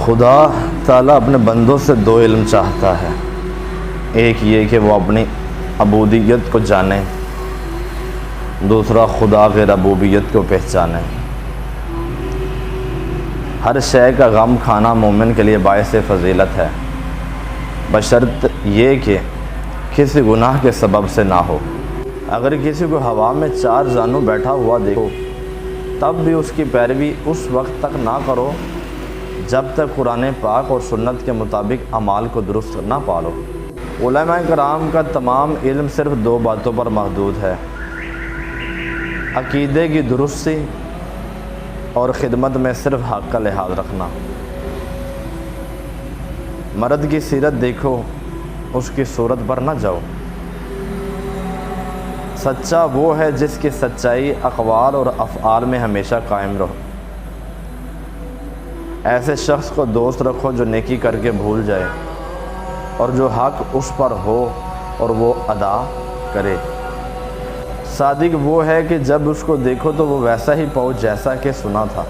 خدا تعالیٰ اپنے بندوں سے دو علم چاہتا ہے، ایک یہ کہ وہ اپنی عبودیت کو جانیں، دوسرا خدا کے ربوبیت کو پہچانیں۔ ہر شے کا غم کھانا مومن کے لیے باعث فضیلت ہے، بشرط یہ کہ کسی گناہ کے سبب سے نہ ہو۔ اگر کسی کو ہوا میں چار زانو بیٹھا ہوا دیکھو تب بھی اس کی پیروی اس وقت تک نہ کرو جب تک قرآن پاک اور سنت کے مطابق اعمال کو درست نہ پالو۔ علماء کرام کا تمام علم صرف دو باتوں پر محدود ہے: عقیدے کی درستی اور خدمت میں صرف حق کا لحاظ رکھنا۔ مرد کی سیرت دیکھو، اس کی صورت پر نہ جاؤ۔ سچا وہ ہے جس کی سچائی اقوال اور افعال میں ہمیشہ قائم رہو۔ ایسے شخص کو دوست رکھو جو نیکی کر کے بھول جائے اور جو حق اس پر ہو اور وہ ادا کرے۔ صادق وہ ہے کہ جب اس کو دیکھو تو وہ ویسا ہی پاؤ جیسا کہ سنا تھا۔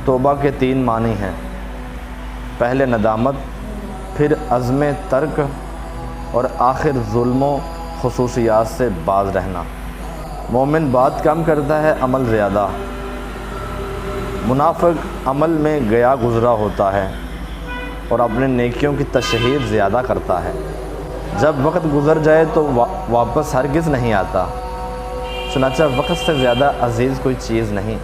توبہ کے 3 معنی ہیں: پہلے ندامت، پھر عزم ترک اور آخر ظلم و خصوصیات سے باز رہنا۔ مومن بات کم کرتا ہے، عمل زیادہ۔ منافق عمل میں گیا گزرا ہوتا ہے اور اپنے نیکیوں کی تشہیر زیادہ کرتا ہے۔ جب وقت گزر جائے تو واپس ہرگز نہیں آتا، چنانچہ وقت سے زیادہ عزیز کوئی چیز نہیں۔